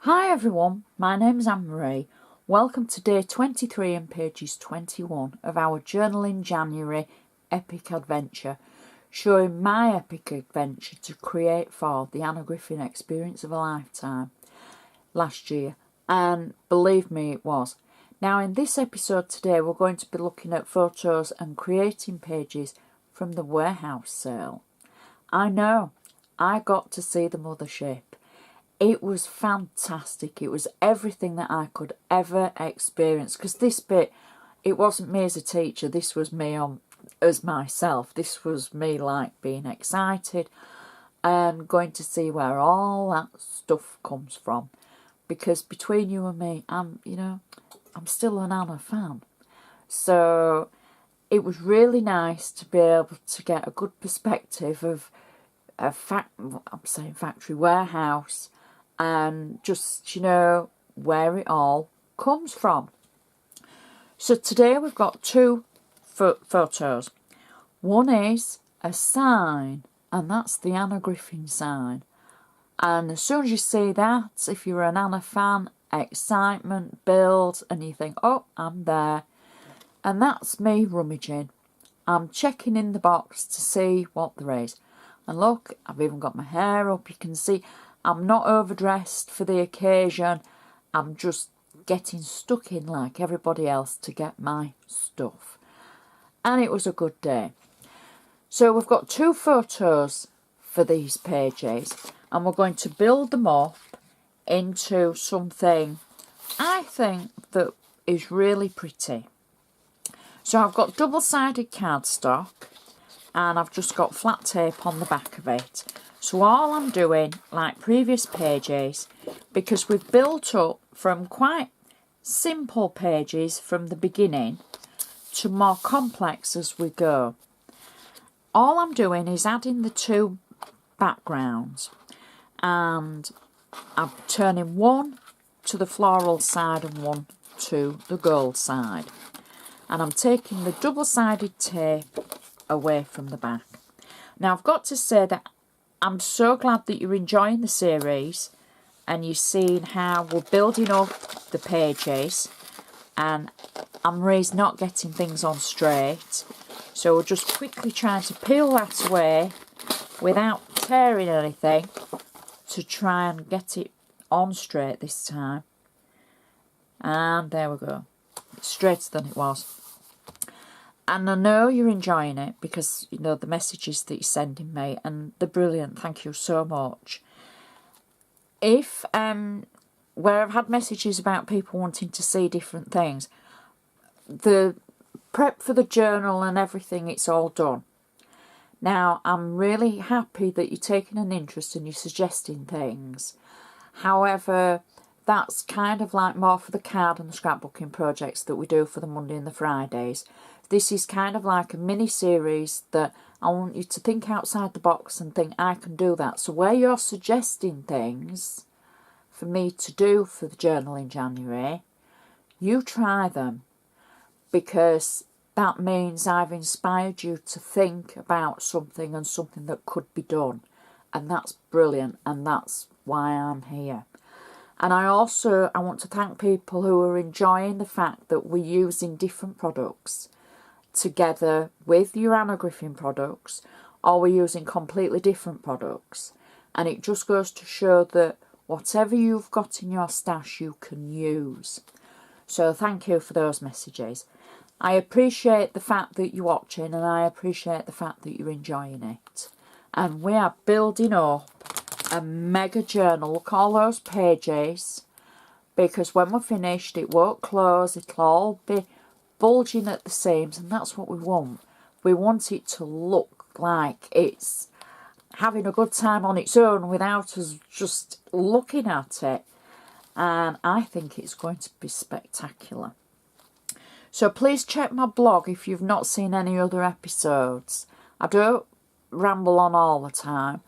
Hi everyone, my name's Anne-Marie. Welcome to day 23 and pages 21 of our Journal in January epic adventure, showing my epic adventure to create for the Anna Griffin experience of a lifetime last year, and believe me, it was. Now in this episode today we're going to be looking at photos and creating pages from the warehouse sale. I know, I got to see the mothership. It was fantastic. It was everything that I could ever experience. Because this bit, it wasn't me as a teacher. This was me as myself. This was me like being excited and going to see where all that stuff comes from. Because between you and me, I'm still an Anna fan. So it was really nice to be able to get a good perspective of a factory warehouse. And just, where it all comes from. So today we've got two photos. One is a sign, and that's the Anna Griffin sign. And as soon as you see that, if you're an Anna fan, excitement builds, and you think, oh, I'm there. And that's me rummaging. I'm checking in the box to see what there is. And look, I've even got my hair up. You can see I'm not overdressed for the occasion. I'm just getting stuck in like everybody else to get my stuff. And it was a good day. So we've got two photos for these pages. And we're going to build them up into something I think that is really pretty. So I've got double-sided cardstock. And I've just got flat tape on the back of it. So all I'm doing, like previous pages, because we've built up from quite simple pages from the beginning to more complex as we go. All I'm doing is adding the two backgrounds, and I'm turning one to the floral side and one to the gold side. And I'm taking the double-sided tape away from the back. Now I've got to say that I'm so glad that you're enjoying the series and you're seeing how we're building up the pages, and Anne-Marie's not getting things on straight, so we're just quickly trying to peel that away without tearing anything to try and get it on straight this time. And there we go, it's straighter than it was. And I know you're enjoying it because, the messages that you're sending me, and they're brilliant. Thank you so much. If, where I've had messages about people wanting to see different things, the prep for the journal and everything, it's all done. Now, I'm really happy that you're taking an interest and you're suggesting things. However, that's kind of like more for the card and the scrapbooking projects that we do for the Monday and the Fridays. This is kind of like a mini-series that I want you to think outside the box and think, I can do that. So where you're suggesting things for me to do for the journal in January, you try them, because that means I've inspired you to think about something and something that could be done. And that's brilliant, and that's why I'm here. And I want to thank people who are enjoying the fact that we're using different products together with your Anna Griffin products, or we're using completely different products. And it just goes to show that whatever you've got in your stash you can use. So thank you for those messages. I appreciate the fact that you're watching, and I appreciate the fact that you're enjoying it. And we are building up a mega journal. Look at all those pages, because when we're finished it won't close, it'll all be bulging at the seams, and that's what we want. We want it to look like it's having a good time on its own without us just looking at it, and I think it's going to be spectacular. So please check my blog if you've not seen any other episodes. I don't ramble on all the time,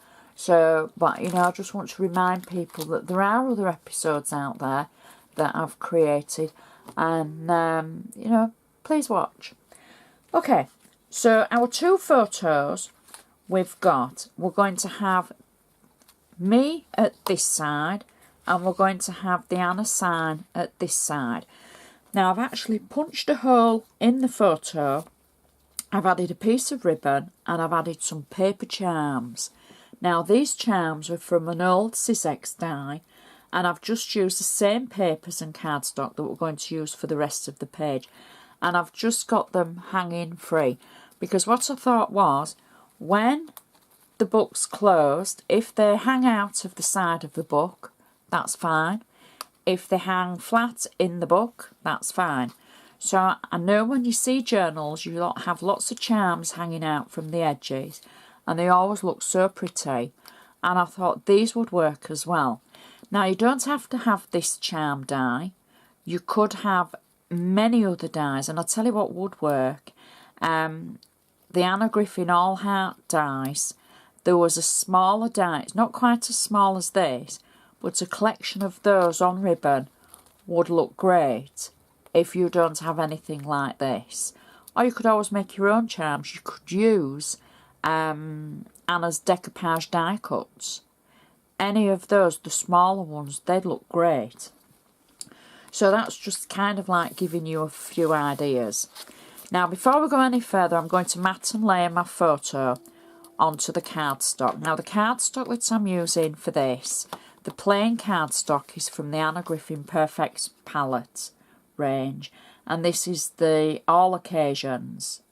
but I just want to remind people that there are other episodes out there that I've created, and please watch. Okay, so our two photos we're going to have me at this side and we're going to have the Anna sign at this side. Now I've actually punched a hole in the photo, I've added a piece of ribbon and I've added some paper charms. Now these charms are from an old Sizzix die, and I've just used the same papers and cardstock that we're going to use for the rest of the page, and I've just got them hanging free, because what I thought was, when the book's closed, if they hang out of the side of the book, that's fine. If they hang flat in the book, that's fine. So I know when you see journals, you have lots of charms hanging out from the edges, and they always look so pretty, and I thought these would work as well. Now you don't have to have this charm die, you could have many other dies, and I'll tell you what would work. The Anna Griffin All Heart dies, there was a smaller die, it's not quite as small as this, but a collection of those on ribbon would look great if you don't have anything like this. Or you could always make your own charms. You could use Anna's decoupage die cuts. Any of those, the smaller ones, they'd look great. So that's just kind of like giving you a few ideas. Now before we go any further, I'm going to mat and layer my photo onto the cardstock. Now the cardstock that I'm using for this, the plain cardstock, is from the Anna Griffin Perfect palette range, and this is the All Occasions.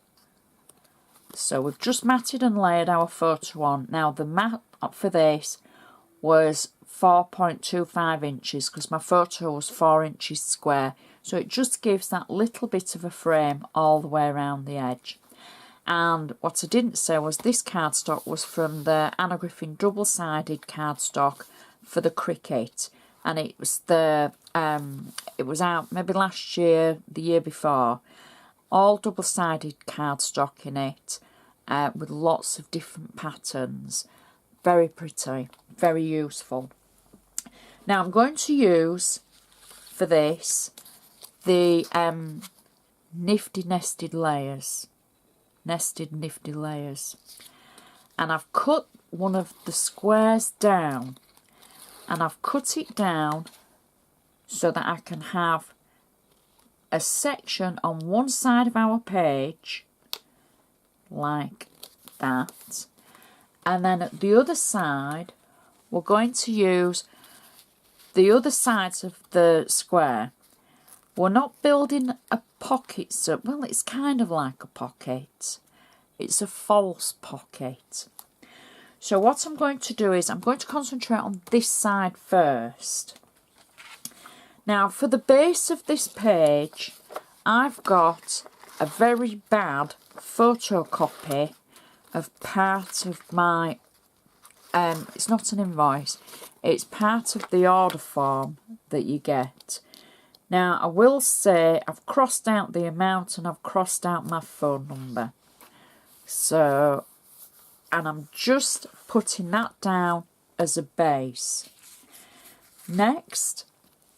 So we've just matted and layered our photo on. Now the mat for this was 4.25 inches because my photo was 4 inches square, so it just gives that little bit of a frame all the way around the edge. And what I didn't say was this cardstock was from the Anna Griffin double-sided cardstock for the cricket, and it was the it was out maybe last year, the year before, all double-sided cardstock in it, with lots of different patterns. Very pretty, very useful. Now I'm going to use for this the Nifty nested layers, nested Nifty layers, and I've cut one of the squares down, and I've cut it down so that I can have a section on one side of our page like that, and then at the other side we're going to use the other sides of the square. We're not building a pocket, so well, it's kind of like a pocket, it's a false pocket. So what I'm going to do is I'm going to concentrate on this side first. Now for the base of this page, I've got a very bad photocopy of part of my, it's not an invoice, it's part of the order form that you get. Now I will say I've crossed out the amount and I've crossed out my phone number. So, and I'm just putting that down as a base. Next,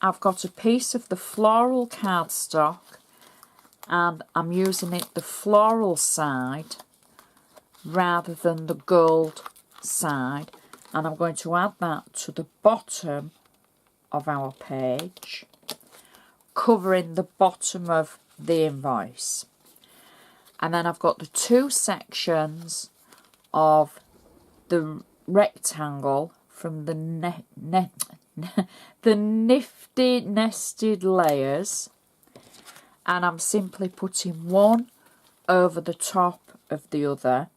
I've got a piece of the floral cardstock, and I'm using it the floral side rather than the gold side, and I'm going to add that to the bottom of our page, covering the bottom of the invoice. And then I've got the two sections of the rectangle from the the Nifty nested layers, and I'm simply putting one over the top of the other,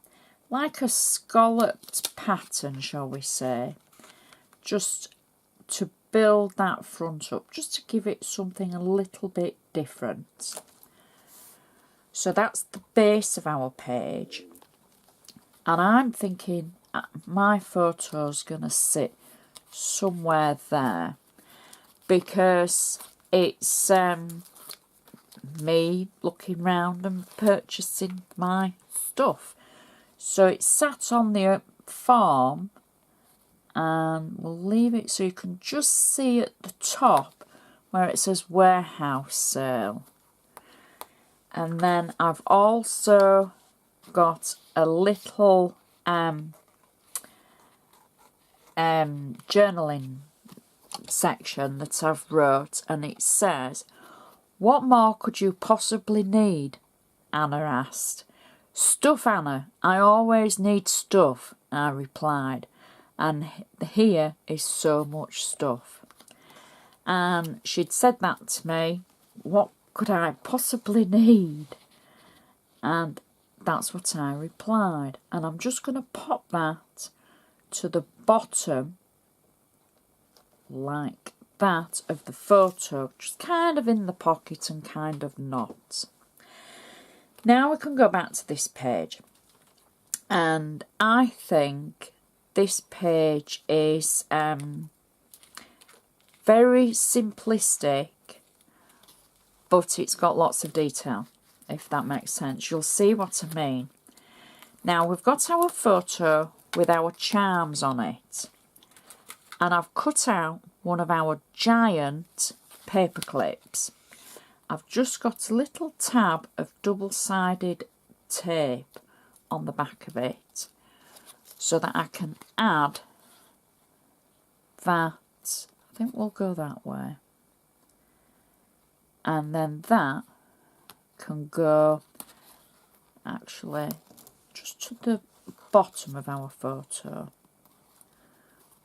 like a scalloped pattern, shall we say, just to build that front up, just to give it something a little bit different. So that's the base of our page, and I'm thinking my photo's going to sit somewhere there, because it's me looking round and purchasing my stuff. So it's sat on the form, and we'll leave it so you can just see at the top where it says warehouse sale. And then I've also got a little journaling section that I've wrote, and it says, "What more could you possibly need?" Anna asked. "Stuff, Anna. I always need stuff," I replied. And here is so much stuff. And she'd said that to me. What could I possibly need? And that's what I replied. And I'm just going to pop that to the bottom like that of the photo, just kind of in the pocket and kind of not. Now we can go back to this page, and I think this page is very simplistic, but it's got lots of detail, if that makes sense. You'll see what I mean. Now we've got our photo with our charms on it, and I've cut out one of our giant paper clips. I've just got a little tab of double-sided tape on the back of it so that I can add that. I think we'll go that way. And then that can go actually just to the bottom of our photo,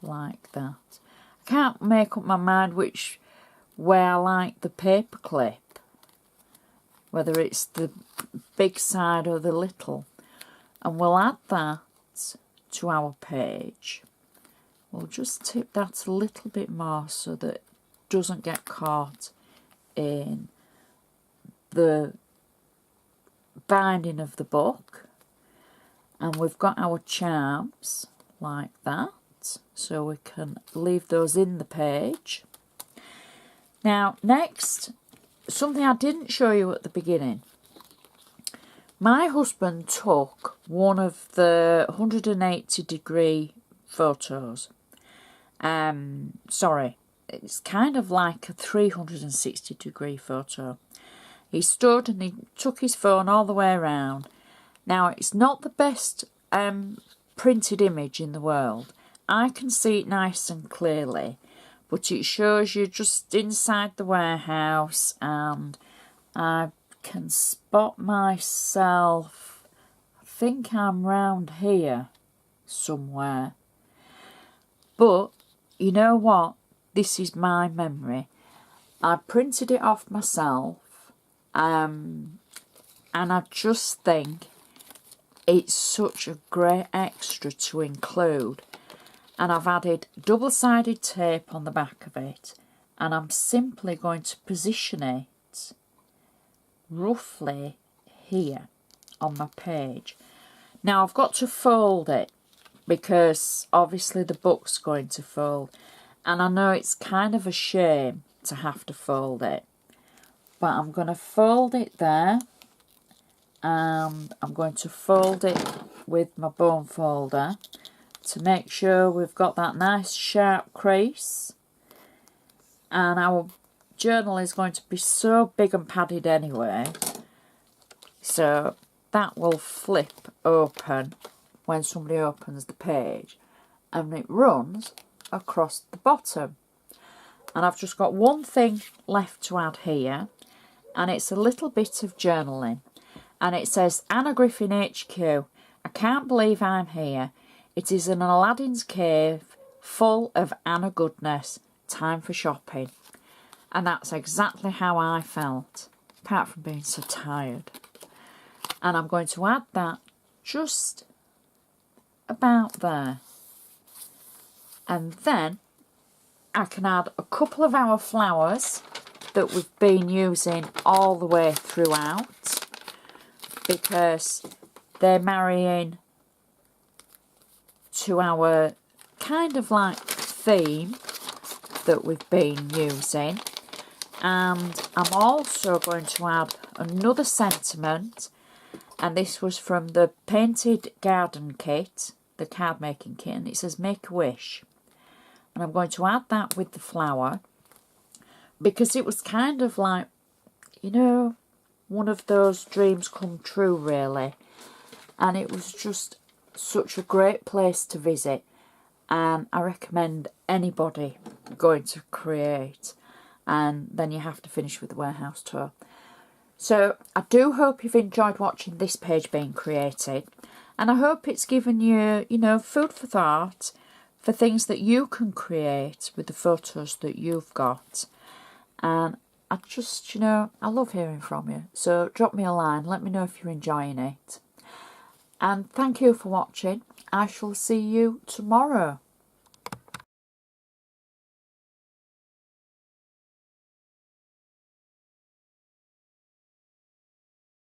like that. I can't make up my mind which way I like the paper clip, whether it's the big side or the little. And we'll add that to our page. We'll just tip that a little bit more so that it doesn't get caught in the binding of the book. And we've got our charms like that, so we can leave those in the page. Now next, something I didn't show you at the beginning. My husband took one of the 180-degree photos. Sorry, it's kind of like a 360-degree photo. He stood and he took his phone all the way around. Now, it's not the best printed image in the world. I can see it nice and clearly, but it shows you just inside the warehouse, and I can spot myself. I think I'm round here somewhere. But you know what? This is my memory. I printed it off myself, and I just think it's such a great extra to include. And I've added double-sided tape on the back of it, and I'm simply going to position it roughly here on my page. Now I've got to fold it because obviously the book's going to fold, and I know it's kind of a shame to have to fold it, but I'm going to fold it there, and I'm going to fold it with my bone folder to make sure we've got that nice sharp crease. And our journal is going to be so big and padded anyway, so that will flip open when somebody opens the page, and it runs across the bottom. And I've just got one thing left to add here, and it's a little bit of journaling, and it says, "Anna Griffin HQ, I can't believe I'm here. It is an Aladdin's cave full of Anna goodness. Time for shopping." And that's exactly how I felt, apart from being so tired. And I'm going to add that just about there. And then I can add a couple of our flowers that we've been using all the way throughout, because they're marrying to our kind of like theme that we've been using. And I'm also going to add another sentiment, and this was from the Painted Garden kit, the card making kit, and it says "Make a Wish." And I'm going to add that with the flower, because it was kind of like, you know, one of those dreams come true really, and it was just such a great place to visit, and I recommend anybody going to create, and then you have to finish with the warehouse tour. So I do hope you've enjoyed watching this page being created, and I hope it's given you, you know, food for thought for things that you can create with the photos that you've got. And I just, you know, I love hearing from you. So drop me a line, let me know if you're enjoying it. And thank you for watching. I shall see you tomorrow.